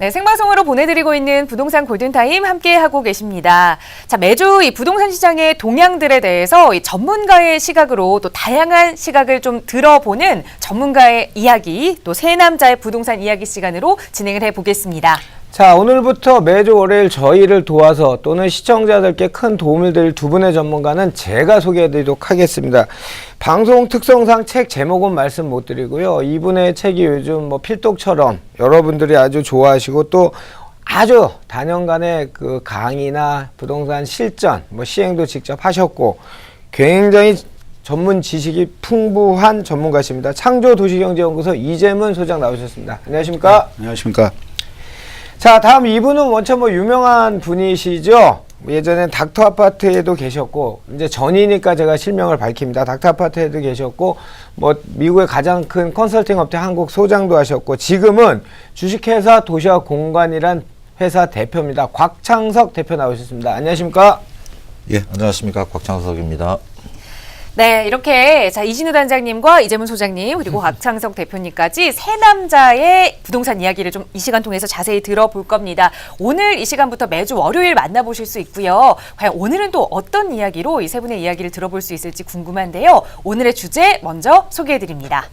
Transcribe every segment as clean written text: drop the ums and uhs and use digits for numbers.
네, 생방송으로 보내드리고 있는 부동산 골든타임 함께하고 계십니다. 자, 매주 이 부동산 시장의 동향들에 대해서 이 전문가의 시각으로 또 다양한 시각을 좀 들어보는 전문가의 이야기, 또 세 남자의 부동산 이야기 시간으로 진행을 해보겠습니다. 자, 오늘부터 매주 월요일 저희를 도와서 또는 시청자들께 큰 도움을 드릴 두 분의 전문가는 제가 소개해드리도록 하겠습니다. 방송 특성상 책 제목은 말씀 못 드리고요. 이분의 책이 요즘 뭐 필독처럼 여러분들이 아주 좋아하시고 또 아주 단연간의 그 강의나 부동산 실전, 뭐 시행도 직접 하셨고 굉장히 전문 지식이 풍부한 전문가십니다. 창조도시경제연구소 이재문 소장 나오셨습니다. 안녕하십니까? 네, 안녕하십니까? 자, 다음 이분은 원체 뭐 유명한 분이시죠. 예전엔 닥터 아파트에도 계셨고 이제 전이니까 제가 실명을 밝힙니다. 닥터 아파트에도 계셨고 뭐 미국의 가장 큰 컨설팅 업체 한국 소장도 하셨고 지금은 주식회사 도시와 공간이란 회사 대표입니다. 곽창석 대표 나오셨습니다. 안녕하십니까? 예, 안녕하십니까? 곽창석입니다. 네, 이렇게 자 이진우 단장님과 이재문 소장님 그리고 곽창석 대표님까지 세 남자의 부동산 이야기를 좀 이 시간 통해서 자세히 들어볼 겁니다. 오늘 이 시간부터 매주 월요일 만나보실 수 있고요. 과연 오늘은 또 어떤 이야기로 이 세 분의 이야기를 들어볼 수 있을지 궁금한데요. 오늘의 주제 먼저 소개해드립니다.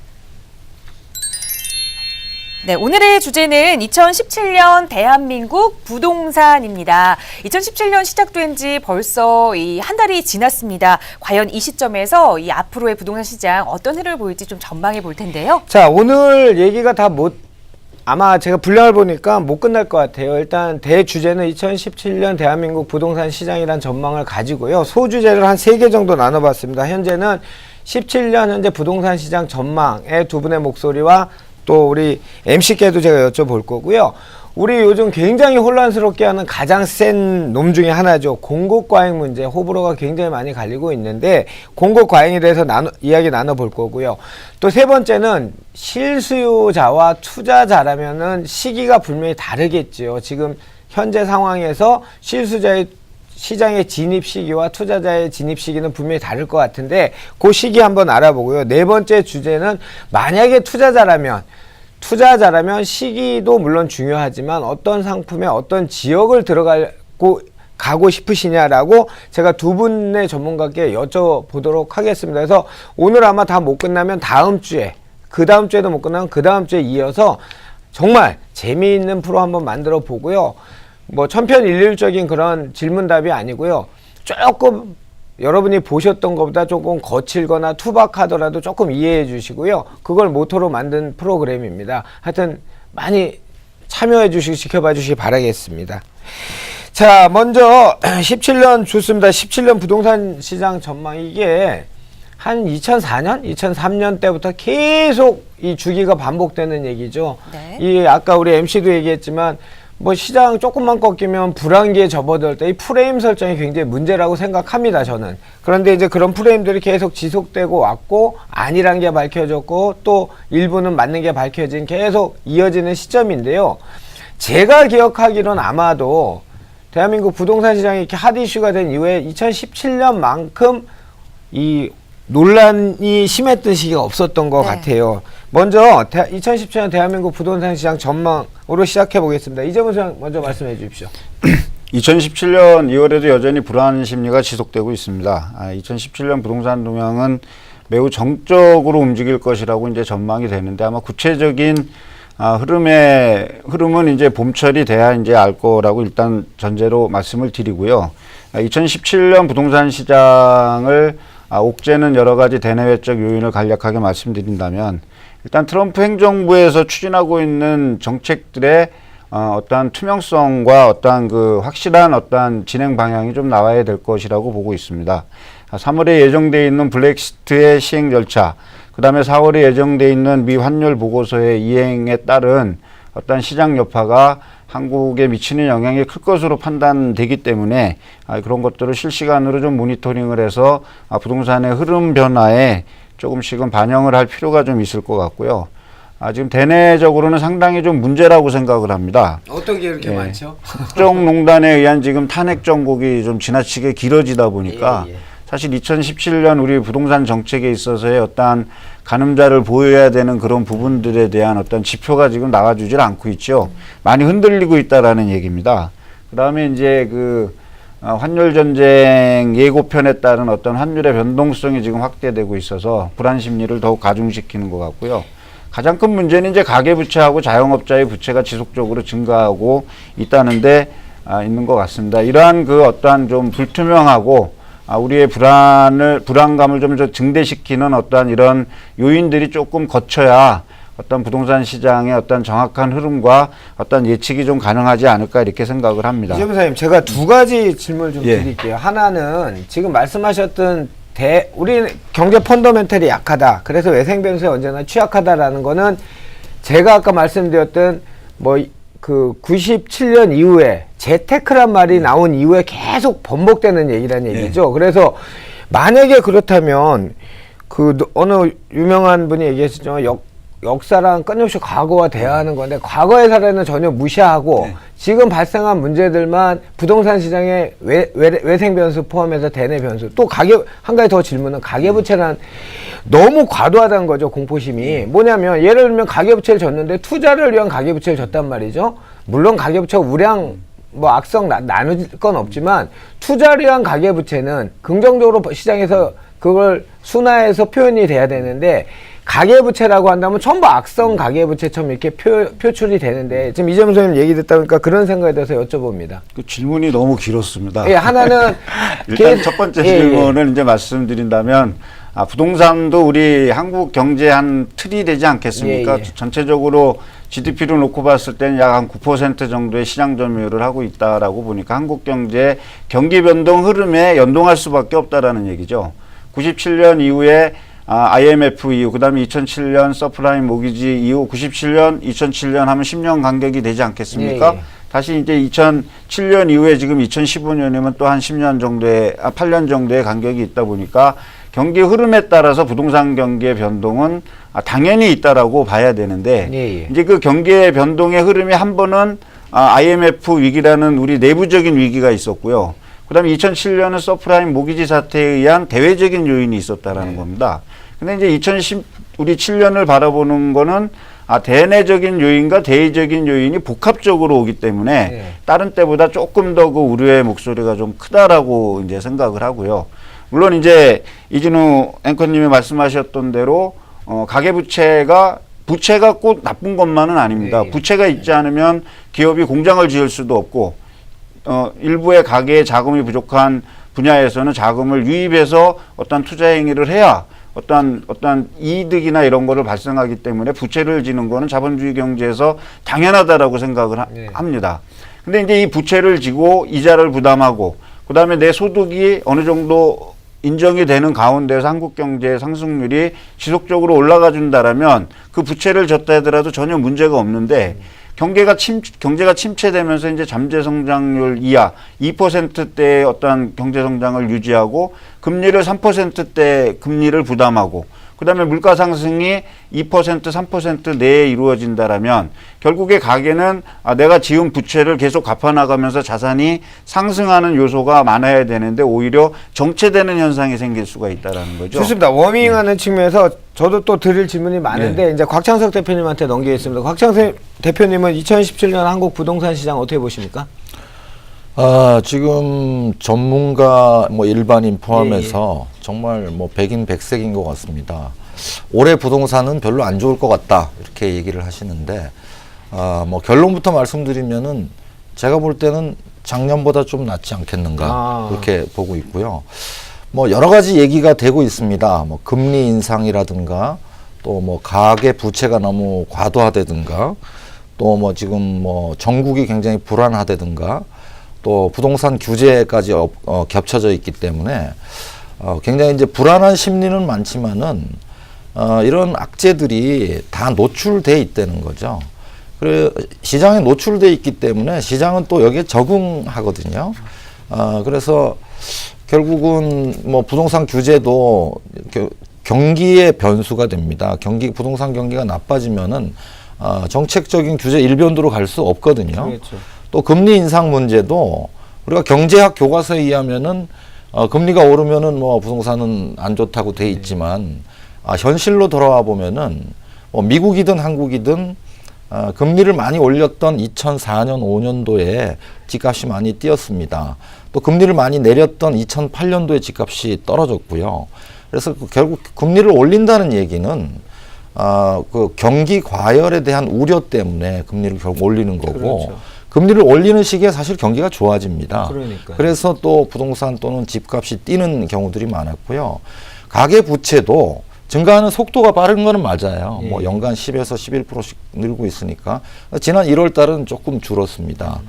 네, 오늘의 주제는 2017년 대한민국 부동산입니다. 2017년 시작된 지 벌써 한 달이 지났습니다. 과연 이 시점에서 이 앞으로의 부동산 시장 어떤 흐름을 보일지 좀 전망해 볼 텐데요. 자, 오늘 얘기가 다 아마 제가 분량을 보니까 못 끝날 것 같아요. 일단 대주제는 2017년 대한민국 부동산 시장이란 전망을 가지고요. 소주제를 한 3개 정도 나눠봤습니다. 현재는 17년 현재 부동산 시장 전망의 두 분의 목소리와 또 우리 MC께도 제가 여쭤볼 거고요. 우리 요즘 굉장히 혼란스럽게 하는 가장 센 놈 중에 하나죠. 공급과잉 문제, 호불호가 굉장히 많이 갈리고 있는데 공급과잉에 대해서 이야기 나눠볼 거고요. 또 세 번째는 실수요자와 투자자라면은 시기가 분명히 다르겠죠. 지금 현재 상황에서 실수요자의 시장의 진입 시기와 투자자의 진입 시기는 분명히 다를 것 같은데 그 시기 한번 알아보고요. 네 번째 주제는 만약에 투자자라면 시기도 물론 중요하지만 어떤 상품에 어떤 지역을 가고 싶으시냐라고 제가 두 분의 전문가께 여쭤보도록 하겠습니다. 그래서 오늘 아마 다 못 끝나면 다음 주에, 그 다음 주에도 못 끝나면 그 다음 주에 이어서 정말 재미있는 프로 한번 만들어 보고요. 뭐 천편일률적인 그런 질문답이 아니고요. 조금 여러분이 보셨던 것보다 조금 거칠거나 투박하더라도 조금 이해해 주시고요. 그걸 모토로 만든 프로그램입니다. 하여튼 많이 참여해 주시고 지켜봐 주시기 바라겠습니다. 자, 먼저 17년 좋습니다. 17년 부동산 시장 전망 이게 한 2004년, 2003년 때부터 계속 이 주기가 반복되는 얘기죠. 네. 이 아까 우리 MC도 얘기했지만 뭐 시장 조금만 꺾이면 불안기에 접어들 때 이 프레임 설정이 굉장히 문제라고 생각합니다, 저는. 그런데 이제 그런 프레임들이 계속 지속되고 왔고 아니란 게 밝혀졌고 또 일부는 맞는 게 밝혀진 계속 이어지는 시점인데요. 제가 기억하기로는 아마도 대한민국 부동산 시장이 이렇게 핫 이슈가 된 이후에 2017년만큼 이 논란이 심했던 시기가 없었던 것 같아요. 먼저 2017년 대한민국 부동산 시장 전망으로 시작해 보겠습니다. 이재문 소장 먼저 말씀해 주십시오. 2017년 2월에도 여전히 불안 심리가 지속되고 있습니다. 2017년 부동산 동향은 매우 정적으로 움직일 것이라고 이제 전망이 되는데 아마 구체적인 흐름은 이제 봄철이 돼야 이제 알 거라고 일단 전제로 말씀을 드리고요. 2017년 부동산 시장을 옥죄는 여러 가지 대내외적 요인을 간략하게 말씀드린다면 일단 트럼프 행정부에서 추진하고 있는 정책들의 어떠한 투명성과 어떠한 그 확실한 어떠한 진행 방향이 좀 나와야 될 것이라고 보고 있습니다. 3월에 예정되어 있는 블랙리스트의 시행 절차, 그 다음에 4월에 예정되어 있는 미 환율 보고서의 이행에 따른 어떠한 시장 여파가 한국에 미치는 영향이 클 것으로 판단되기 때문에 그런 것들을 실시간으로 좀 모니터링을 해서 부동산의 흐름 변화에 조금씩은 반영을 할 필요가 좀 있을 것 같고요. 지금 대내적으로는 상당히 좀 문제라고 생각을 합니다. 어떤 게 이렇게 많죠? 국정농단에 의한 지금 탄핵 정국이 좀 지나치게 길어지다 보니까 사실 2017년 우리 부동산 정책에 있어서의 어떠한 가늠자를 보여야 되는 그런 부분들에 대한 어떤 지표가 지금 나와주질 않고 있죠. 많이 흔들리고 있다라는 얘기입니다. 그 다음에 이제 환율 전쟁 예고편에 따른 어떤 환율의 변동성이 지금 확대되고 있어서 불안 심리를 더욱 가중시키는 것 같고요. 가장 큰 문제는 이제 가계부채하고 자영업자의 부채가 지속적으로 증가하고 있다는데 있는 것 같습니다. 이러한 어떠한 좀 불투명하고 우리의 불안감을 좀 증대시키는 어떠한 이런 요인들이 조금 거쳐야 어떤 부동산 시장의 어떤 정확한 흐름과 어떤 예측이 좀 가능하지 않을까 이렇게 생각을 합니다. 이재문 사장님, 제가 두 가지 질문을 좀 예. 드릴게요. 하나는 지금 말씀하셨던 우리 경제 펀더멘털이 약하다. 그래서 외생 변수에 언제나 취약하다라는 거는 제가 아까 말씀드렸던 97년 이후에 재테크란 말이 나온 이후에 계속 번복되는 얘기라는 얘기죠. 그래서 만약에 그렇다면 어느 유명한 분이 얘기했었죠. 역사랑 끊임없이 과거와 대화하는 건데 과거의 사례는 전혀 무시하고 지금 발생한 문제들만 부동산 시장의 외생 변수 포함해서 대내 변수 또 한 가지 더 질문은 가계부채란 너무 과도하다는 거죠. 공포심이 뭐냐면 예를 들면 가계부채를 졌는데 투자를 위한 가계부채를 졌단 말이죠. 물론 가계부채가 우량 악성 나눌 건 없지만 투자를 위한 가계부채는 긍정적으로 시장에서 그걸 순화해서 표현이 돼야 되는데 가계부채라고 한다면 전부 악성 가계부채처럼 이렇게 표출이 되는데 지금 이재문 선생님 얘기 듣다 보니까 그런 생각에 대해서 여쭤봅니다. 그 질문이 너무 길었습니다. 예, 하나는 일단 첫 번째 질문을 이제 말씀드린다면 부동산도 우리 한국 경제 한 틀이 되지 않겠습니까? 전체적으로 GDP를 놓고 봤을 때는 약 한 9% 정도의 시장 점유율을 하고 있다라고 보니까 한국 경제 경기 변동 흐름에 연동할 수밖에 없다라는 얘기죠. 97년 이후에 IMF 이후, 그 다음에 2007년 서프라임 모기지 이후 97년, 2007년 하면 10년 간격이 되지 않겠습니까? 다시 이제 2007년 이후에 지금 2015년이면 또 한 10년 정도의, 8년 정도의 간격이 있다 보니까 경기 흐름에 따라서 부동산 경기의 변동은 당연히 있다라고 봐야 되는데 이제 그 경기의 변동의 흐름이 한 번은 IMF 위기라는 우리 내부적인 위기가 있었고요. 그 다음에 2007년은 서프라임 모기지 사태에 의한 대외적인 요인이 있었다라는 겁니다. 근데 이제 우리 7년을 바라보는 거는 대내적인 요인과 대외적인 요인이 복합적으로 오기 때문에 다른 때보다 조금 더 그 우려의 목소리가 좀 크다라고 이제 생각을 하고요. 물론 이제 이진우 앵커님이 말씀하셨던 대로 가계부채가 꼭 나쁜 것만은 아닙니다. 부채가 있지 않으면 기업이 공장을 지을 수도 없고 일부의 가계의 자금이 부족한 분야에서는 자금을 유입해서 어떤 투자 행위를 해야 어떠한 이득이나 이런 거를 발생하기 때문에 부채를 지는 거는 자본주의 경제에서 당연하다라고 생각을 합니다. 근데 이제 이 부채를 지고 이자를 부담하고 그다음에 내 소득이 어느 정도 인정이 되는 가운데서 한국 경제의 상승률이 지속적으로 올라가 준다라면 그 부채를 졌다 하더라도 전혀 문제가 없는데 경제가 침체되면서 이제 잠재 성장률 이하 2%대의 어떠한 경제 성장을 유지하고 금리를 3%대 금리를 부담하고 그다음에 물가 상승이 2% 3% 내에 이루어진다라면 결국에 가계는 내가 지은 부채를 계속 갚아나가면서 자산이 상승하는 요소가 많아야 되는데 오히려 정체되는 현상이 생길 수가 있다라는 거죠. 좋습니다. 워밍하는 측면에서 저도 또 드릴 질문이 많은데 이제 곽창석 대표님한테 넘기겠습니다. 곽창석 대표님은 2017년 한국 부동산 시장 어떻게 보십니까? 지금 전문가 일반인 포함해서 정말 백인 백색인 것 같습니다. 올해 부동산은 별로 안 좋을 것 같다 이렇게 얘기를 하시는데 결론부터 말씀드리면은 제가 볼 때는 작년보다 좀 낫지 않겠는가 그렇게 보고 있고요. 여러 가지 얘기가 되고 있습니다. 금리 인상이라든가 또 가계 부채가 너무 과도하다든가 또 지금 전국이 굉장히 불안하다든가 또 부동산 규제까지 겹쳐져 있기 때문에 굉장히 이제 불안한 심리는 많지만은 이런 악재들이 다 노출돼 있다는 거죠. 그래 시장에 노출돼 있기 때문에 시장은 또 여기에 적응하거든요. 그래서 결국은 부동산 규제도 경기의 변수가 됩니다. 부동산 경기가 나빠지면은 정책적인 규제 일변도로 갈 수 없거든요. 그렇죠. 또 금리 인상 문제도 우리가 경제학 교과서에 의하면은 금리가 오르면은 뭐 부동산은 안 좋다고 돼 있지만 현실로 돌아와 보면은 뭐 미국이든 한국이든 금리를 많이 올렸던 2004년, 5년도에 집값이 많이 뛰었습니다. 또 금리를 많이 내렸던 2008년도에 집값이 떨어졌고요. 그래서 결국 금리를 올린다는 얘기는 그 경기 과열에 대한 우려 때문에 금리를 결국 올리는 거고 그렇죠. 금리를 올리는 시기에 사실 경기가 좋아집니다. 그러니까요. 그래서 또 부동산 또는 집값이 뛰는 경우들이 많았고요. 가계 부채도 증가하는 속도가 빠른 거는 맞아요. 예. 뭐 연간 10에서 11%씩 늘고 있으니까 지난 1월 달은 조금 줄었습니다.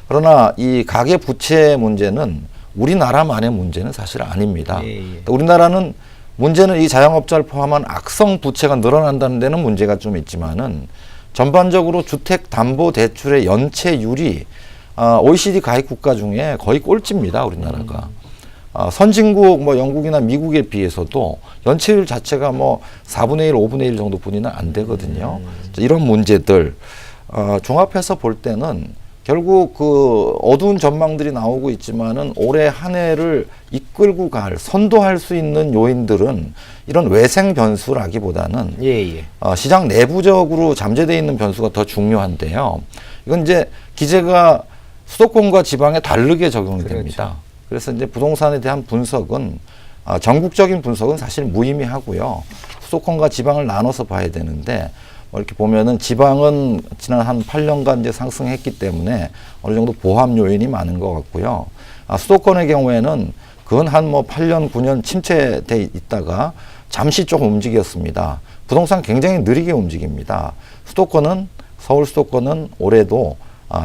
그러나 이 가계 부채 문제는 우리나라만의 문제는 사실 아닙니다. 예. 우리나라는 문제는 이 자영업자를 포함한 악성 부채가 늘어난다는 데는 문제가 좀 있지만은 전반적으로 주택담보대출의 연체율이 OECD 가입 국가 중에 거의 꼴찌입니다. 우리나라가. 선진국 뭐 영국이나 미국에 비해서도 연체율 자체가 뭐 4분의 1, 5분의 1 정도뿐이나 안 되거든요. 이런 문제들 종합해서 볼 때는 결국 그 어두운 전망들이 나오고 있지만은 올해 한 해를 이끌고 갈, 선도할 수 있는 요인들은 이런 외생 변수라기보다는 예. 시장 내부적으로 잠재되어 있는 변수가 더 중요한데요. 이건 이제 기재가 수도권과 지방에 다르게 적용이 됩니다. 그래서 이제 부동산에 대한 분석은 전국적인 분석은 사실 무의미하고요. 수도권과 지방을 나눠서 봐야 되는데 이렇게 보면은 지방은 지난 한 8년간 이제 상승했기 때문에 어느 정도 보합 요인이 많은 것 같고요. 수도권의 경우에는 근 한 뭐 8년, 9년 침체돼 있다가 잠시 조금 움직였습니다. 부동산 굉장히 느리게 움직입니다. 서울 수도권은 올해도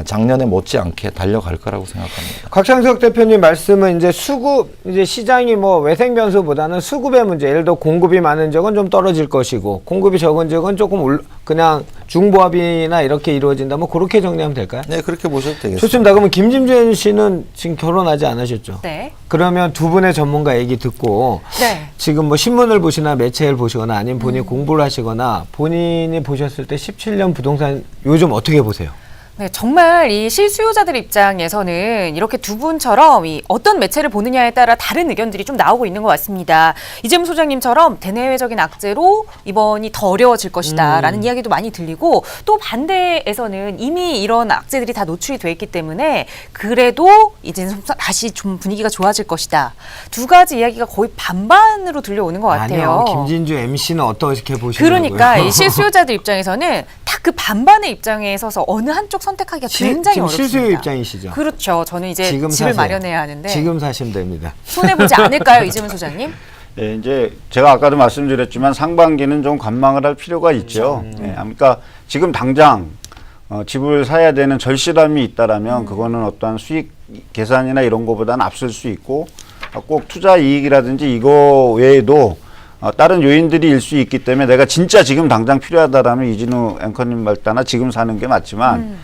작년에 못지않게 달려갈 거라고 생각합니다. 곽창석 대표님 말씀은 이제 이제 시장이 뭐 외생 변수보다는 수급의 문제, 예를 들어 공급이 많은 적은 좀 떨어질 것이고, 공급이 적은 적은 조금 그냥 중보합이나 이렇게 이루어진다. 뭐 그렇게 정리하면 될까요? 네, 그렇게 보셔도 되겠습니다. 좋습니다. 그러면 김진준 씨는 지금 결혼하지 않으셨죠? 네. 그러면 두 분의 전문가 얘기 듣고, 네. 지금 뭐 신문을 보시나 매체를 보시거나 아니면 본인이 공부를 하시거나 본인이 보셨을 때 17년 부동산 요즘 어떻게 보세요? 네, 정말 이 실수요자들 입장에서는 이렇게 두 분처럼 이 어떤 매체를 보느냐에 따라 다른 의견들이 좀 나오고 있는 것 같습니다. 이재문 소장님처럼 대내외적인 악재로 이번이 더 어려워질 것이다라는 이야기도 많이 들리고, 또 반대에서는 이미 이런 악재들이 다 노출이 돼 있기 때문에 그래도 이제는 다시 좀 분위기가 좋아질 것이다. 두 가지 이야기가 거의 반반으로 들려오는 것 같아요. 아니요. 김진주 MC는 어떻게 보시냐고요? 그러니까 이 실수요자들 입장에서는 딱 그 반반의 입장에 서서 어느 한쪽 선택하기가 굉장히 지금 어렵습니다. 실수요 입장이시죠? 그렇죠. 저는 이제 지금 집을 사세요. 마련해야 하는데 지금 사시면 됩니다. 손해보지 않을까요, 이재문 소장님? 네, 이제 제가 아까도 말씀드렸지만 상반기는 좀 관망을 할 필요가 있죠. 네, 그러니까 지금 당장 집을 사야 되는 절실함이 있다라면 그거는 어떠한 수익 계산이나 이런 거보다는 앞설 수 있고, 꼭 투자 이익이라든지 이거 외에도 다른 요인들이 일 수 있기 때문에 내가 진짜 지금 당장 필요하다라면 이진우 앵커님 말 따라 지금 사는 게 맞지만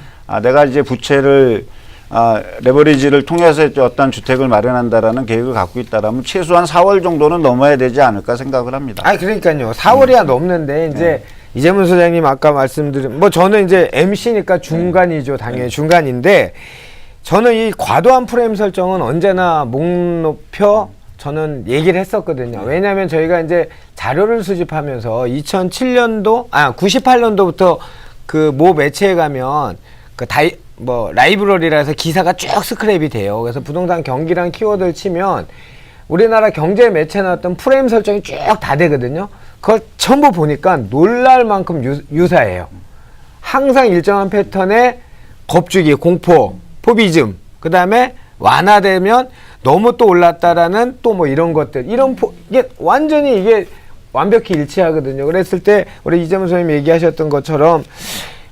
내가 이제 부채를 레버리지를 통해서 어떤 주택을 마련한다라는 계획을 갖고 있다라면 최소한 4월 정도는 넘어야 되지 않을까 생각을 합니다. 아니 그러니까요. 4월이야 넘는데 이제 이재문 소장님 아까 말씀드린 뭐 저는 이제 MC니까 중간이죠. 당연히 중간인데 저는 이 과도한 프레임 설정은 언제나 목 높여 저는 얘기를 했었거든요. 왜냐하면 저희가 이제 자료를 수집하면서 98년도부터 그 모 매체에 가면 그 라이브러리라서 기사가 쭉 스크랩이 돼요. 그래서 부동산 경기랑 키워드를 치면 우리나라 경제 매체에 나왔던 프레임 설정이 쭉 다 되거든요. 그걸 전부 보니까 놀랄 만큼 유사해요. 항상 일정한 패턴의 겁주기, 공포, 포비즘, 그 다음에 완화되면 너무 또 올랐다라는 또 뭐 이런 것들, 이게 완전히 이게 완벽히 일치하거든요. 그랬을 때 우리 이재문 선생님이 얘기하셨던 것처럼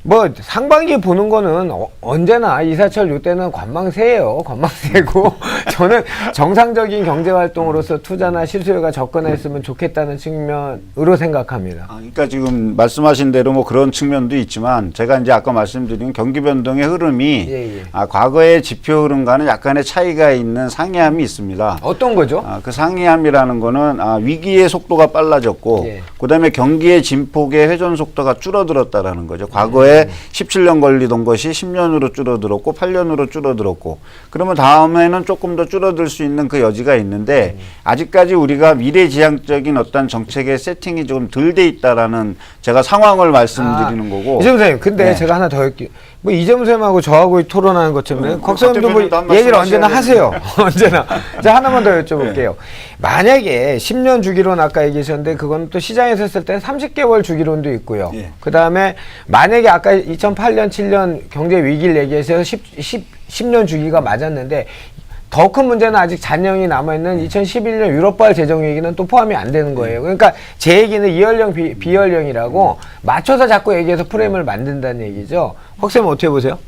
뭐 상반기 보는 거는 언제나 이사철 요때는 관망세예요. 관망세고 저는 정상적인 경제 활동으로서 투자나 실수요가 접근했으면 좋겠다는 측면으로 생각합니다. 그러니까 지금 말씀하신 대로 뭐 그런 측면도 있지만 제가 이제 아까 말씀드린 경기 변동의 흐름이 과거의 지표 흐름과는 약간의 차이가 있는 상이함이 있습니다. 어떤 거죠? 그 상이함이라는 거는 위기의 속도가 빨라졌고 그다음에 경기의 진폭의 회전 속도가 줄어들었다라는 거죠. 과거에 왜 17년 걸리던 것이 10년으로 줄어들었고 8년으로 줄어들었고 그러면 다음에는 조금 더 줄어들 수 있는 그 여지가 있는데 아직까지 우리가 미래지향적인 어떤 정책의 세팅이 조금 덜 돼 있다라는 제가 상황을 말씀드리는 거고. 이재문 선생님, 근데 네. 제가 하나 더 할게요. 뭐 이재문 선생님하고 저하고 토론하는 것처럼 곽 곽 선생님도 뭐 대표님도 한 얘기를 말씀 언제나 하셔야 하세요. 언제나. 자, 하나만 더 여쭤볼게요. 만약에 10년 주기론 아까 얘기하셨는데 그건 또 시장에서 했을 때 30개월 주기론도 있고요. 예. 그 다음에 만약에 아까 2008년, 7년 경제 위기를 얘기해서 10년 주기가 맞았는데 더 큰 문제는 아직 잔영이 남아있는 2011년 유럽발 재정 위기는 또 포함이 안 되는 거예요. 그러니까 제 얘기는 이연령, 비연령이라고 맞춰서 자꾸 얘기해서 프레임을 만든다는 얘기죠. 확 쌤은 어떻게 보세요?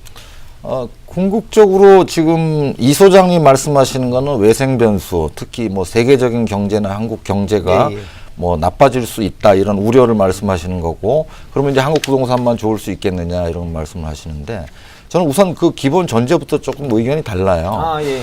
궁극적으로 지금 이 소장님 말씀하시는 거는 외생 변수, 특히 뭐 세계적인 경제나 한국 경제가 예, 예. 뭐 나빠질 수 있다 이런 우려를 말씀하시는 거고, 그러면 이제 한국 부동산만 좋을 수 있겠느냐 이런 말씀을 하시는데, 저는 우선 그 기본 전제부터 조금 의견이 달라요. 아, 예.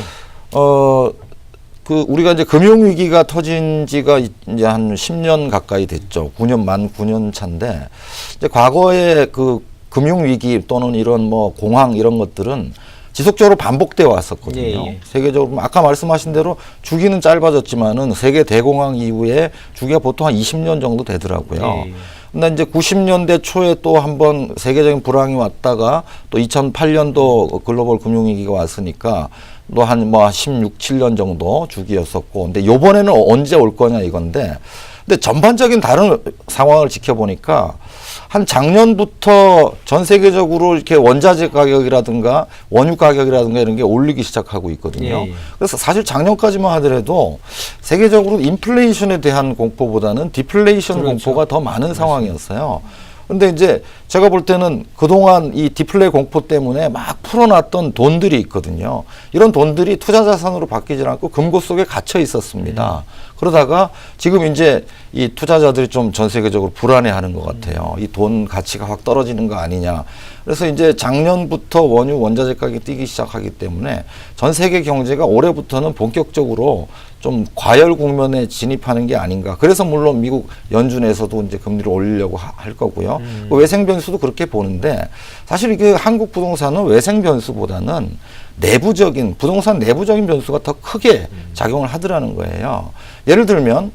그 우리가 이제 금융 위기가 터진 지가 이제 한 10년 가까이 됐죠. 9년 만 9년 차인데, 이제 과거에 그 금융 위기 또는 이런 뭐 공황 이런 것들은 지속적으로 반복돼 왔었거든요. 예, 예. 세계적으로 아까 말씀하신 대로 주기는 짧아졌지만은 세계 대공황 이후에 주기가 보통 한 20년 정도 되더라고요. 예, 예. 근데 이제 90년대 초에 또 한번 세계적인 불황이 왔다가 또 2008년도 글로벌 금융위기가 왔으니까 또 한 뭐 16, 7년 정도 주기였었고, 근데 요번에는 언제 올 거냐 이건데, 근데 전반적인 다른 상황을 지켜보니까 한 작년부터 전 세계적으로 이렇게 원자재 가격이라든가 원유 가격이라든가 이런 게 올리기 시작하고 있거든요. 예, 예. 그래서 사실 작년까지만 하더라도 세계적으로 인플레이션에 대한 공포보다는 디플레이션 그렇죠. 공포가 더 많은 상황이었어요. 근데 이제 제가 볼 때는 그동안 이 디플레 공포 때문에 막 풀어놨던 돈들이 있거든요. 이런 돈들이 투자 자산으로 바뀌지 않고 금고 속에 갇혀 있었습니다. 그러다가 지금 이제 이 투자자들이 좀 전 세계적으로 불안해하는 것 같아요. 이 돈 가치가 확 떨어지는 거 아니냐. 그래서 이제 작년부터 원유 원자재 가격이 뛰기 시작하기 때문에 전 세계 경제가 올해부터는 본격적으로 좀 과열 국면에 진입하는 게 아닌가. 그래서 물론 미국 연준에서도 이제 금리를 올리려고 할 거고요. 그 외생 변수도 그렇게 보는데, 사실 이게 한국 부동산은 외생 변수보다는 내부적인 부동산 내부적인 변수가 더 크게 작용을 하더라는 거예요. 예를 들면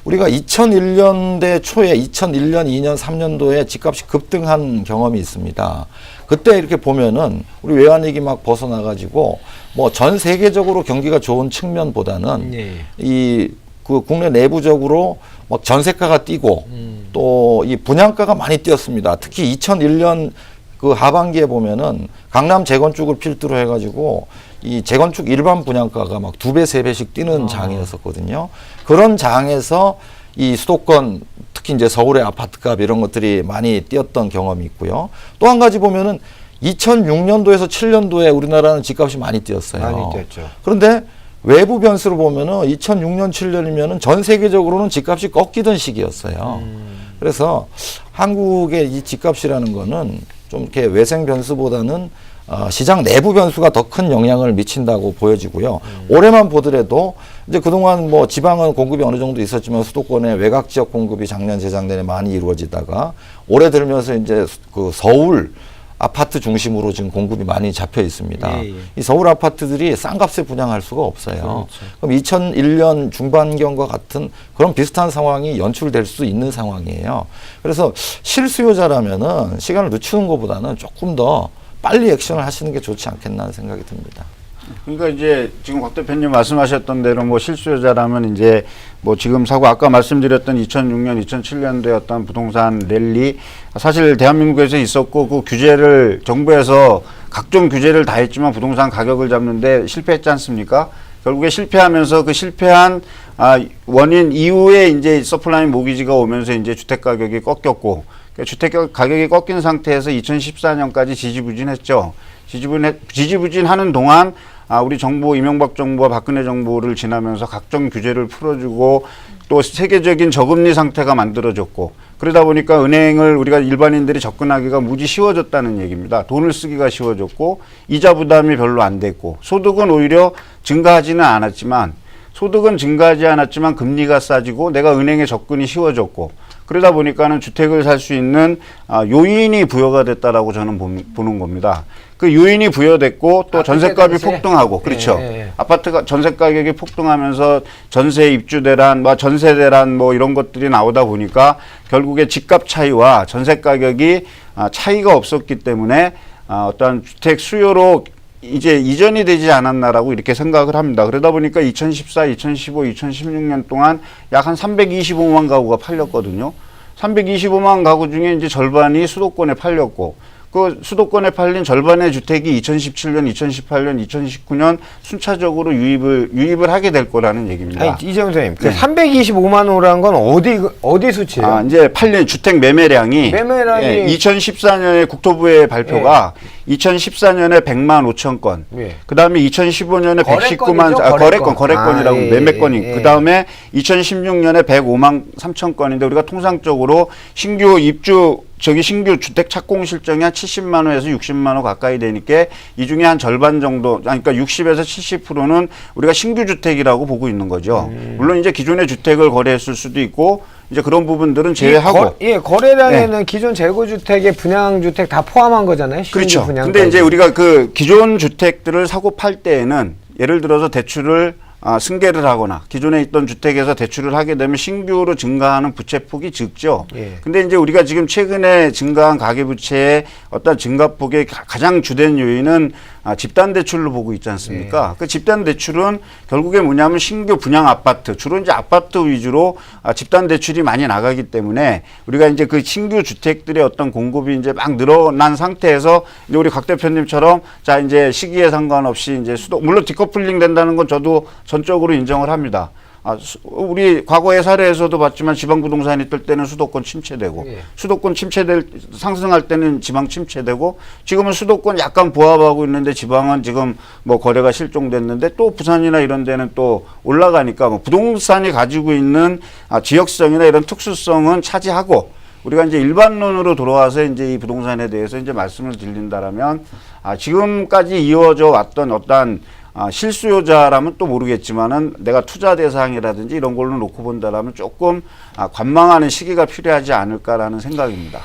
우리가 2001년대 초에 2001년, 2년, 3년도에 집값이 급등한 경험이 있습니다. 그때 이렇게 보면은 우리 외환위기 막 벗어나가지고 뭐 전 세계적으로 경기가 좋은 측면보다는 예. 이 그 국내 내부적으로 막 전세가가 뛰고 또 이 분양가가 많이 뛰었습니다. 특히 2001년 그 하반기에 보면은 강남 재건축을 필두로 해가지고 이 재건축 일반 분양가가 막 2배, 3배씩 뛰는 장이었었거든요. 그런 장에서 이 수도권 특히 이제 서울의 아파트값 이런 것들이 많이 뛰었던 경험이 있고요. 또 한 가지 보면은 2006년도에서 7년도에 우리나라는 집값이 많이 뛰었어요. 많이 뛰었죠. 그런데 외부 변수로 보면은 2006년, 7년이면은 전 세계적으로는 집값이 꺾이던 시기였어요. 그래서 한국의 이 집값이라는 거는 좀 이렇게 외생 변수보다는 시장 내부 변수가 더 큰 영향을 미친다고 보여지고요. 올해만 보더라도 이제 그동안 뭐 지방은 공급이 어느 정도 있었지만 수도권의 외곽 지역 공급이 작년 재작년에 많이 이루어지다가 올해 들면서 이제 그 서울 아파트 중심으로 지금 공급이 많이 잡혀 있습니다. 예, 예. 이 서울 아파트들이 싼 값에 분양할 수가 없어요. 그렇죠. 그럼 2001년 중반경과 같은 그런 비슷한 상황이 연출될 수 있는 상황이에요. 그래서 실수요자라면은 시간을 늦추는 것보다는 조금 더 빨리 액션을 하시는 게 좋지 않겠나 하는 생각이 듭니다. 그러니까 이제 지금 곽 대표님 말씀하셨던 대로 뭐 실수요자라면 이제 뭐 지금 사고 아까 말씀드렸던 2006년, 2007년도에 어떤 부동산 랠리 사실 대한민국에서 있었고 그 규제를 정부에서 각종 규제를 다 했지만 부동산 가격을 잡는데 실패했지 않습니까? 결국에 실패하면서 그 실패한 원인 이후에 이제 서플라이 모기지가 오면서 이제 주택 가격이 꺾였고 주택 가격이 꺾인 상태에서 2014년까지 지지부진했죠. 지지부진하는 동안 우리 정부 이명박 정부와 박근혜 정부를 지나면서 각종 규제를 풀어주고 또 세계적인 저금리 상태가 만들어졌고 그러다 보니까 은행을 우리가 일반인들이 접근하기가 무지 쉬워졌다는 얘기입니다. 돈을 쓰기가 쉬워졌고 이자 부담이 별로 안 됐고 소득은 오히려 증가하지는 않았지만 금리가 싸지고 내가 은행에 접근이 쉬워졌고 그러다 보니까는 주택을 살 수 있는 요인이 부여가 됐다라고 저는 보는 겁니다. 그 요인이 부여됐고 또 전세값이 폭등하고 그렇죠. 아파트가 전세 가격이 폭등하면서 전세 입주 대란, 전세 대란 이런 것들이 나오다 보니까 결국에 집값 차이와 전세 가격이 차이가 없었기 때문에 어떠한 주택 수요로 이제 이전이 되지 않았나라고 이렇게 생각을 합니다. 그러다 보니까 2014, 2015, 2016년 동안 약 한 325만 가구가 팔렸거든요. 325만 가구 중에 이제 절반이 수도권에 팔렸고, 그 수도권에 팔린 절반의 주택이 2017년, 2018년, 2019년 순차적으로 유입을 하게 될 거라는 얘기입니다. 아니, 이재용 선생님, 그 325만 호라는 건 어디 수치예요? 이제 팔린 주택 매매량이 2014년에 국토부의 발표가 2014년에 100만 5천 건, 그 다음에 2015년에 119만 거래건이라고 매매건이, 그 다음에 2016년에 105만 3천 건인데 우리가 통상적으로 신규 주택 착공 실정이 한 70만 호에서 60만 호 가까이 되니까 이 중에 한 절반 정도, 그러니까 60에서 70%는 우리가 신규 주택이라고 보고 있는 거죠. 물론 이제 기존의 주택을 거래했을 수도 있고 이제 그런 부분들은 제외하고. 거래량에는 기존 재고주택에 분양주택 다 포함한 거잖아요. 그렇죠. 분양까지. 근데 이제 우리가 그 기존 주택들을 사고 팔 때에는 예를 들어서 대출을 승계를 하거나 기존에 있던 주택에서 대출을 하게 되면 신규로 증가하는 부채폭이 적죠. 근데 이제 우리가 지금 최근에 증가한 가계부채의 어떤 증가폭의 가장 주된 요인은 집단 대출로 보고 있지 않습니까? 그 집단 대출은 결국에 뭐냐면 신규 분양 아파트, 주로 이제 아파트 위주로 집단 대출이 많이 나가기 때문에 우리가 이제 그 신규 주택들의 어떤 공급이 이제 막 늘어난 상태에서 이제 우리 곽 대표님처럼 자 이제 시기에 상관없이 이제 물론 디커플링 된다는 건 저도 전적으로 인정을 합니다. 우리 과거의 사례에서도 봤지만 지방 부동산이 뜰 때는 수도권 침체되고 수도권 상승할 때는 지방 침체되고 지금은 수도권 약간 부합하고 있는데 지방은 지금 거래가 실종됐는데 또 부산이나 이런 데는 또 올라가니까 부동산이 가지고 있는 지역성이나 이런 특수성은 차지하고 우리가 이제 일반론으로 돌아와서 이제 이 부동산에 대해서 이제 말씀을 드린다라면 지금까지 이어져 왔던 어떤 실수요자라면 또 모르겠지만은 내가 투자 대상이라든지 이런 걸로 놓고 본다라면 조금 관망하는 시기가 필요하지 않을까라는 생각입니다.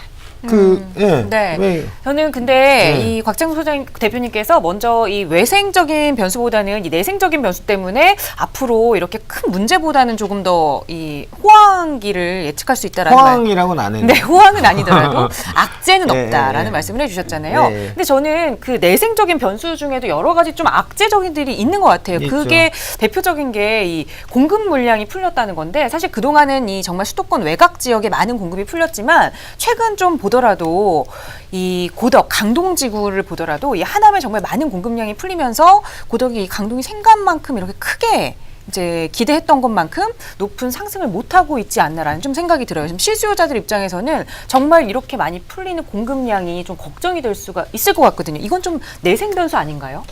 네. 저는 근데 이 곽창석 소장 대표님께서 먼저 이 외생적인 변수보다는 이 내생적인 변수 때문에 앞으로 이렇게 큰 문제보다는 조금 더 이 호황기를 예측할 수 있다라는 호황이라고는 안 했는데. 네, 호황은 아니더라도 악재는 없다라는 말씀을 해주셨잖아요. 근데 저는 그 내생적인 변수 중에도 여러 가지 좀 악재적인들이 있는 것 같아요. 있죠. 그게 대표적인 게 이 공급 물량이 풀렸다는 건데 사실 그동안은 이 정말 수도권 외곽 지역에 많은 공급이 풀렸지만 최근 좀 보더라도 이 고덕 강동지구를 보더라도 이 하남에 정말 많은 공급량이 풀리면서 고덕이 강동이 생각만큼 이렇게 크게 이제 기대했던 것만큼 높은 상승을 못하고 있지 않나라는 좀 생각이 들어요. 지금 실수요자들 입장에서는 정말 이렇게 많이 풀리는 공급량이 좀 걱정이 될 수가 있을 것 같거든요. 이건 좀 내생 변수 아닌가요?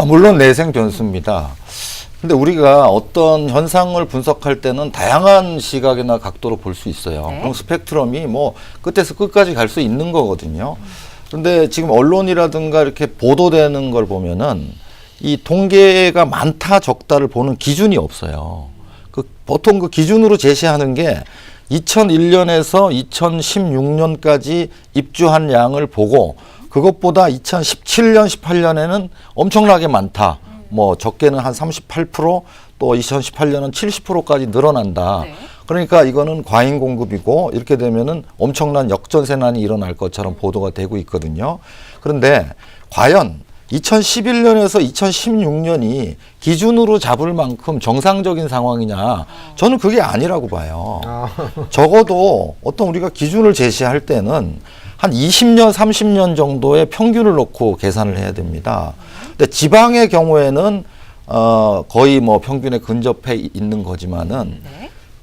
물론 내생 변수입니다. 근데 우리가 어떤 현상을 분석할 때는 다양한 시각이나 각도로 볼 수 있어요. 그럼 스펙트럼이 끝에서 끝까지 갈 수 있는 거거든요. 그런데 지금 언론이라든가 이렇게 보도되는 걸 보면은 이 통계가 많다 적다를 보는 기준이 없어요. 보통 그 기준으로 제시하는 게 2001년에서 2016년까지 입주한 양을 보고 그것보다 2017년, 18년에는 엄청나게 많다. 적게는 한 38%, 또 2018년은 70%까지 늘어난다. 그러니까 이거는 과잉 공급이고 이렇게 되면은 엄청난 역전세난이 일어날 것처럼 보도가 되고 있거든요. 그런데 과연 2011년에서 2016년이 기준으로 잡을 만큼 정상적인 상황이냐? 저는 그게 아니라고 봐요. 적어도 어떤 우리가 기준을 제시할 때는 한 20년, 30년 정도의 평균을 놓고 계산을 해야 됩니다. 근데 지방의 경우에는 거의 평균에 근접해 있는 거지만은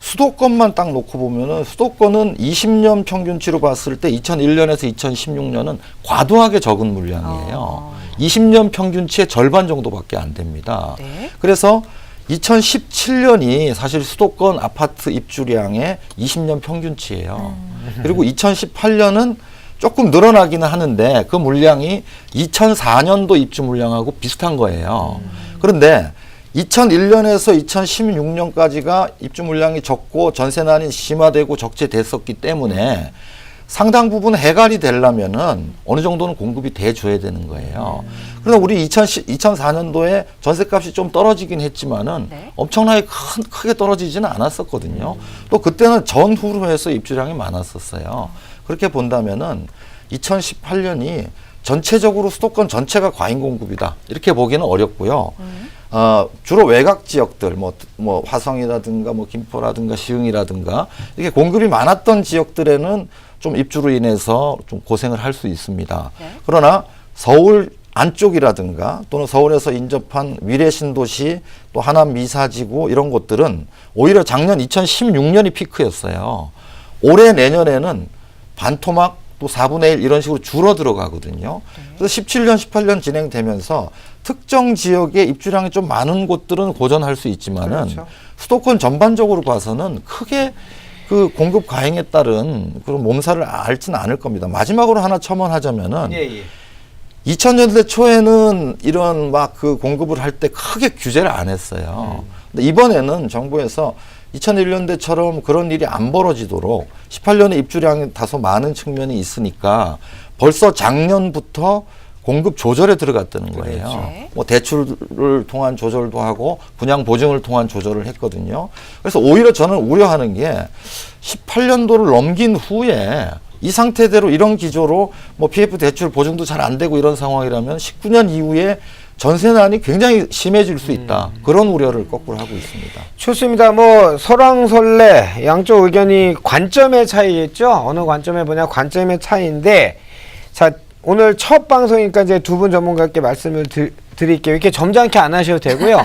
수도권만 딱 놓고 보면은 수도권은 20년 평균치로 봤을 때 2001년에서 2016년은 과도하게 적은 물량이에요. 20년 평균치의 절반 정도밖에 안 됩니다. 그래서 2017년이 사실 수도권 아파트 입주량의 20년 평균치예요. 그리고 2018년은 조금 늘어나기는 하는데 그 물량이 2004년도 입주 물량하고 비슷한 거예요. 그런데 2001년에서 2016년까지가 입주 물량이 적고 전세난이 심화되고 적재됐었기 때문에 상당 부분 해갈이 되려면은 어느 정도는 공급이 돼줘야 되는 거예요. 그래서 우리 2004년도에 전세값이 좀 떨어지긴 했지만은 네. 엄청나게 크게 떨어지지는 않았었거든요. 또 그때는 전후로 해서 입주량이 많았었어요. 그렇게 본다면은 2018년이 전체적으로 수도권 전체가 과잉 공급이다 이렇게 보기는 어렵고요. 주로 외곽 지역들 뭐 화성이라든가 뭐 김포라든가 시흥이라든가 이렇게 공급이 많았던 지역들에는 좀 입주로 인해서 좀 고생을 할 수 있습니다. 네. 그러나 서울 안쪽이라든가 또는 서울에서 인접한 위례 신도시 또 하남 미사지구 이런 곳들은 오히려 작년 2016년이 피크였어요. 올해 내년에는 반토막 또 4분의 1 이런 식으로 줄어들어 가거든요. 그래서 17년, 18년 진행되면서 특정 지역에 입주량이 좀 많은 곳들은 고전할 수 있지만은 그렇죠. 수도권 전반적으로 봐서는 크게 그 공급 과잉에 따른 그런 몸살을 앓지는 않을 겁니다. 마지막으로 하나 첨언하자면은 2000년대 초에는 이런 막 그 공급을 할 때 크게 규제를 안 했어요. 근데 이번에는 정부에서 2001년대처럼 그런 일이 안 벌어지도록 18년에 입주량이 다소 많은 측면이 있으니까 벌써 작년부터 공급 조절에 들어갔다는 거예요. 그렇죠. 뭐 대출을 통한 조절도 하고 분양 보증을 통한 조절을 했거든요. 그래서 오히려 저는 우려하는 게 18년도를 넘긴 후에 이 상태대로 이런 기조로 뭐 PF 대출 보증도 잘 안 되고 이런 상황이라면 19년 이후에 전세난이 굉장히 심해질 수 있다. 그런 우려를 거꾸로 하고 있습니다. 좋습니다. 뭐 설왕설래 양쪽 의견이 관점의 차이겠죠. 어느 관점에 보냐 관점의 차이인데 자 오늘 첫 방송이니까 이제 두 분 전문가께 말씀을 드릴게요. 이렇게 점잖게 안 하셔도 되고요.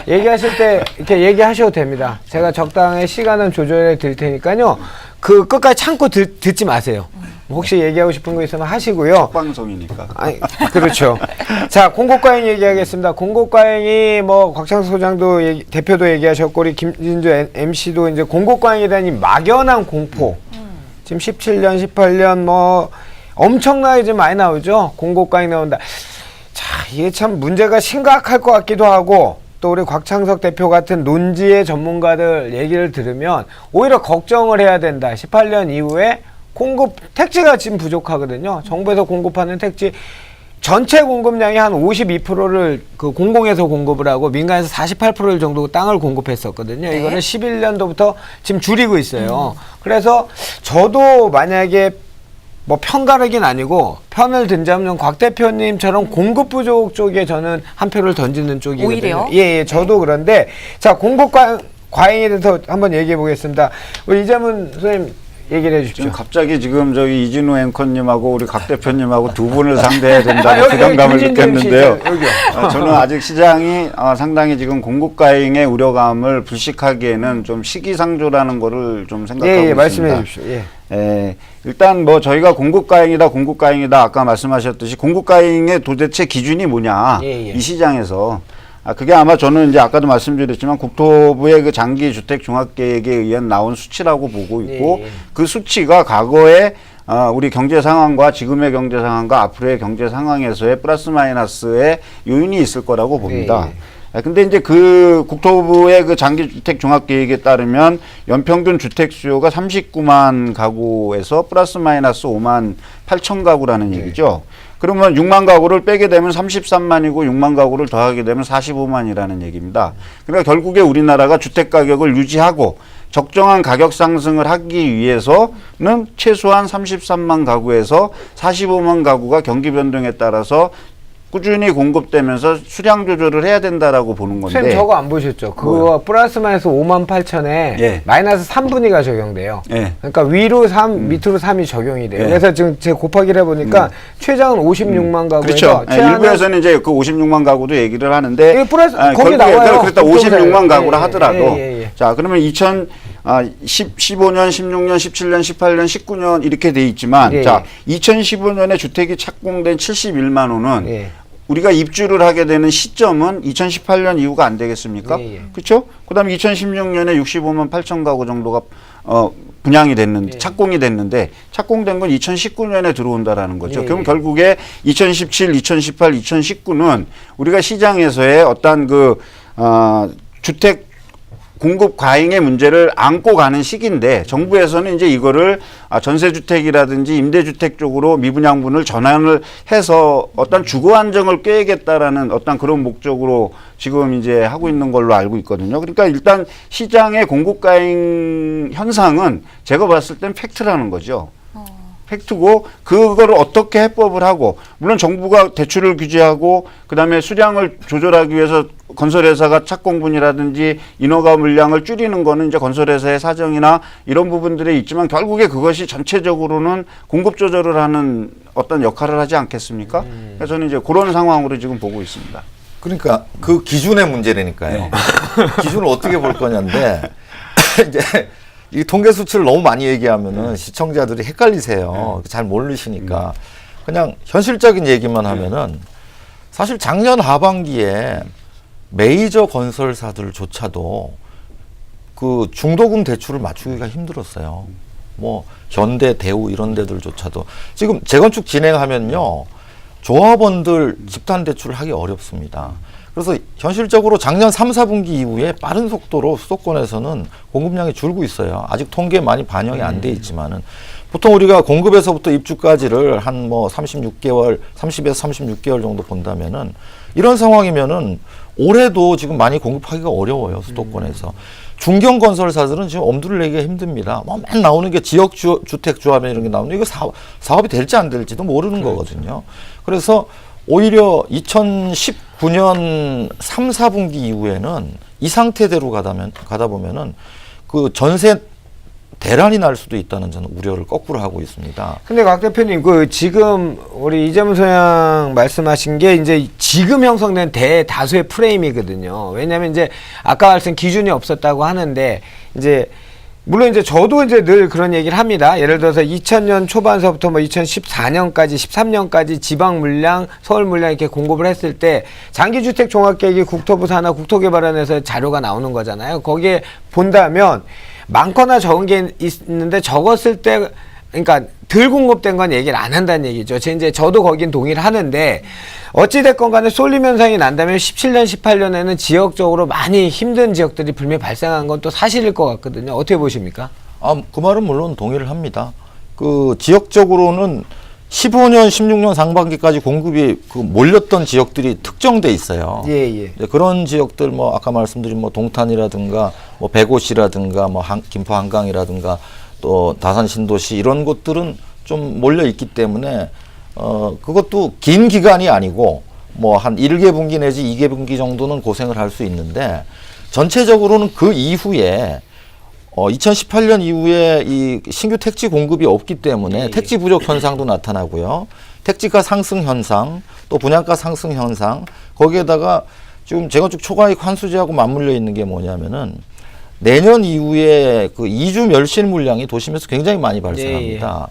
얘기하실 때 이렇게 얘기하셔도 됩니다. 제가 적당히 시간은 조절해 드릴 테니까요. 그 끝까지 참고 듣지 마세요. 혹시 얘기하고 싶은 거 있으면 하시고요. 방송이니까. 아니, 그렇죠. 자, 공급과잉 얘기하겠습니다. 공급과잉이 뭐 곽창석 소장도 대표도 얘기하셨고 우리 김진주 MC도 이제 공급과잉에 대한 이 막연한 공포. 지금 17년, 18년 뭐 엄청나게 좀 많이 나오죠. 공급과잉 나온다. 자, 이게 참 문제가 심각할 것 같기도 하고 또 우리 곽창석 대표 같은 논지의 전문가들 얘기를 들으면 오히려 걱정을 해야 된다. 18년 이후에 공급 택지가 지금 부족하거든요. 정부에서 공급하는 택지 전체 공급량이 한 52%를 그 공공에서 공급을 하고 민간에서 48% 정도 땅을 공급했었거든요. 네. 이거는 11년도부터 지금 줄이고 있어요. 그래서 저도 만약에 뭐 편가르긴 아니고 편을 든자면 곽 대표님처럼 공급 부족 쪽에 저는 한 표를 던지는 쪽이거든요. 오히려? 예, 저도 그런데 자 공급 과잉에 대해서 한번 얘기해 보겠습니다. 우리 이재문 선생님 얘기를 해주십시오. 지금 갑자기 지금 저기 이진우 앵커님하고 우리 곽 대표님하고 두 분을 상대해야 된다는 여기, 부담감을 여기 느꼈는데요. 여기요. 저는 아직 시장이 상당히 지금 공급 과잉의 우려감을 불식하기에는 좀 시기상조라는 거를 좀 생각하고 예, 있습니다. 말씀해 주십시오. 예. 일단 뭐 저희가 공급 과잉이다 아까 말씀하셨듯이 공급 과잉의 도대체 기준이 뭐냐 예, 예. 이 시장에서 그게 아마 저는 이제 아까도 말씀드렸지만 국토부의 그 장기 주택 종합 계획에 의한 나온 수치라고 보고 있고 예, 예. 그 수치가 과거에 우리 경제 상황과 지금의 경제 상황과 앞으로의 경제 상황에서의 플러스 마이너스의 요인이 있을 거라고 봅니다. 근데 이제 그 국토부의 그 장기주택 종합계획에 따르면 연평균 주택 수요가 39만 가구에서 플러스 마이너스 5만 8천 가구라는 얘기죠. 그러면 6만 가구를 빼게 되면 33만이고 6만 가구를 더하게 되면 45만이라는 얘기입니다. 그러니까 결국에 우리나라가 주택 가격을 유지하고 적정한 가격 상승을 하기 위해서는 최소한 33만 가구에서 45만 가구가 경기 변동에 따라서 꾸준히 공급되면서 수량 조절을 해야 된다라고 보는 건데. 선생님 저거 안 보셨죠? 그거 플러스 마이너스 5만 8천에 예. 마이너스 3분위가 적용돼요. 예. 그러니까 위로 3, 밑으로 3이 적용이 돼요. 예. 그래서 지금 제가 곱하기를 해보니까 최장은 56만 가구에서 그렇죠. 최하는 일부에서는 이제 그 56만 가구도 얘기를 하는데 예, 플러스 거기 결국에 나와요. 그랬다 56만 가구라 하더라도 예. 자 그러면 15년, 16년, 17년, 18년, 19년 이렇게 돼 있지만 예. 자 2015년에 주택이 착공된 71만 호는 예. 우리가 입주를 하게 되는 시점은 2018년 이후가 안 되겠습니까? 예. 그렇죠? 그다음에 2016년에 65만 8천 가구 정도가 분양이 됐는데 착공이 됐는데 착공된 건 2019년에 들어온다라는 거죠. 예, 그럼 예. 결국에 2017, 2018, 2019는 우리가 시장에서의 어떤 주택 공급 과잉의 문제를 안고 가는 시기인데 정부에서는 이제 이거를 전세주택이라든지 임대주택 쪽으로 미분양분을 전환을 해서 어떤 주거 안정을 꾀겠다라는 어떤 그런 목적으로 지금 이제 하고 있는 걸로 알고 있거든요. 그러니까 일단 시장의 공급 과잉 현상은 제가 봤을 땐 팩트라는 거죠. 팩트고 그거를 어떻게 해법을 하고 물론 정부가 대출을 규제하고 그다음에 수량을 조절하기 위해서 건설회사가 착공분이라든지 인허가 물량을 줄이는 거는 이제 건설회사의 사정이나 이런 부분들에 있지만 결국에 그것이 전체적으로는 공급 조절을 하는 어떤 역할을 하지 않겠습니까? 그래서 저는 이제 그런 상황으로 지금 보고 있습니다. 그러니까 그 기준의 문제라니까요. 기준을 어떻게 볼 거냐인데 이제 이 통계 수치를 너무 많이 얘기하면은 시청자들이 헷갈리세요. 잘 모르시니까 그냥 현실적인 얘기만 하면은 사실 작년 하반기에 메이저 건설사들조차도 그 중도금 대출을 맞추기가 힘들었어요. 뭐 현대, 대우 이런 데들조차도 지금 재건축 진행하면요 조합원들 집단 대출을 하기 어렵습니다. 그래서 현실적으로 작년 3, 4분기 이후에 빠른 속도로 수도권에서는 공급량이 줄고 있어요. 아직 통계에 많이 반영이 안 돼 있지만은 보통 우리가 공급에서부터 입주까지를 한 뭐 36개월, 30에서 36개월 정도 본다면은 이런 상황이면은 올해도 지금 많이 공급하기가 어려워요. 수도권에서. 중견 건설사들은 지금 엄두를 내기가 힘듭니다. 뭐 맨 나오는 게 지역 주택 조합에 이런 게 나오는데 이거 사업이 될지 안 될지도 모르는 거거든요. 그래서 오히려 2019년 3, 4분기 이후에는 이 상태대로 가다 보면은 그 전세 대란이 날 수도 있다는 저는 우려를 거꾸로 하고 있습니다. 근데 곽 대표님, 지금 우리 이재문 소장 말씀하신 게 이제 지금 형성된 대다수의 프레임이거든요. 왜냐하면 이제 아까 말씀 기준이 없었다고 하는데 이제 물론 이제 저도 이제 늘 그런 얘기를 합니다. 예를 들어서 2000년 초반서부터 뭐 2014년까지 13년까지 지방 물량, 서울 물량 이렇게 공급을 했을 때 장기주택 종합계획이 국토부 산하 국토개발원에서 자료가 나오는 거잖아요. 거기에 본다면 많거나 적은 게 있는데 적었을 때 그러니까 덜 공급된 건 얘기를 안 한다는 얘기죠. 이제 저도 거긴 동의를 하는데 어찌됐건 간에 쏠림 현상이 난다면 17년, 18년에는 지역적으로 많이 힘든 지역들이 분명히 발생한 건 또 사실일 것 같거든요. 어떻게 보십니까? 그 말은 물론 동의를 합니다. 그 지역적으로는 15년, 16년 상반기까지 공급이 몰렸던 지역들이 특정돼 있어요. 예. 그런 지역들 뭐 아까 말씀드린 뭐 동탄이라든가 뭐 백오시라든가 뭐 김포 한강이라든가 또 다산 신도시 이런 곳들은 좀 몰려 있기 때문에 그것도 긴 기간이 아니고 뭐 한 1개분기 내지 2개분기 정도는 고생을 할 수 있는데 전체적으로는 그 이후에 2018년 이후에 이 신규 택지 공급이 없기 때문에 택지 부족 현상도 나타나고요. 택지가 상승 현상, 또 분양가 상승 현상, 거기에다가 지금 재건축 초과이익 환수제하고 맞물려 있는 게 뭐냐면은 내년 이후에 그 이주 멸실 물량이 도심에서 굉장히 많이 발생합니다.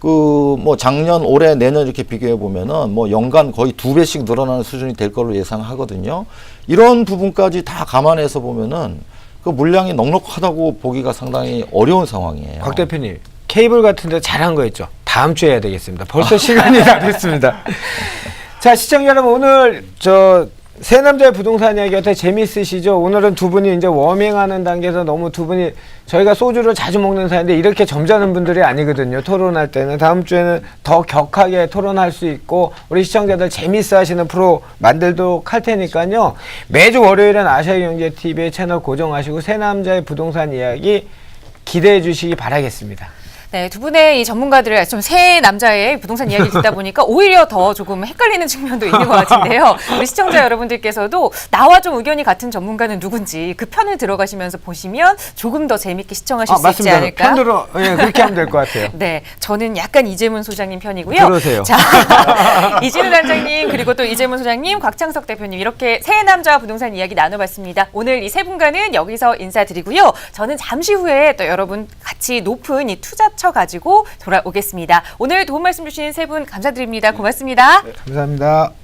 뭐 작년, 올해, 내년 이렇게 비교해 보면은 뭐 연간 거의 2배씩 늘어나는 수준이 될 걸로 예상하거든요. 이런 부분까지 다 감안해서 보면은 그 물량이 넉넉하다고 보기가 상당히 어려운 상황이에요. 곽 대표님, 케이블 같은 데 잘한 거 있죠? 다음 주에 해야 되겠습니다. 벌써 시간이 다 됐습니다. 자, 시청자 여러분, 오늘 세 남자의 부동산 이야기 어떻게 재밌으시죠? 오늘은 두 분이 이제 워밍하는 단계에서 너무 두 분이 저희가 소주를 자주 먹는 사이인데 이렇게 점잖은 분들이 아니거든요. 토론할 때는. 다음 주에는 더 격하게 토론할 수 있고 우리 시청자들 재밌어 하시는 프로 만들도록 할 테니까요. 매주 월요일은 아시아경제TV의 채널 고정하시고 세 남자의 부동산 이야기 기대해 주시기 바라겠습니다. 네, 두 분의 이 전문가들의 좀 새 남자의 부동산 이야기 듣다 보니까 오히려 더 조금 헷갈리는 측면도 있는 것 같은데요. 우리 시청자 여러분들께서도 나와 좀 의견이 같은 전문가는 누군지 그 편을 들어가시면서 보시면 조금 더 재밌게 시청하실 수 있지 않을까? 편으로 그렇게 하면 될 것 같아요. 네, 저는 약간 이재문 소장님 편이고요. 그러세요. 자, 이진우 단장님 그리고 또 이재문 소장님, 곽창석 대표님 이렇게 새 남자 부동산 이야기 나눠봤습니다. 오늘 이 세 분과는 여기서 인사드리고요. 저는 잠시 후에 또 여러분 같이 높은 이 투자처 가지고 돌아오겠습니다. 오늘 도움 말씀 주신 세 분 감사드립니다. 고맙습니다. 감사합니다.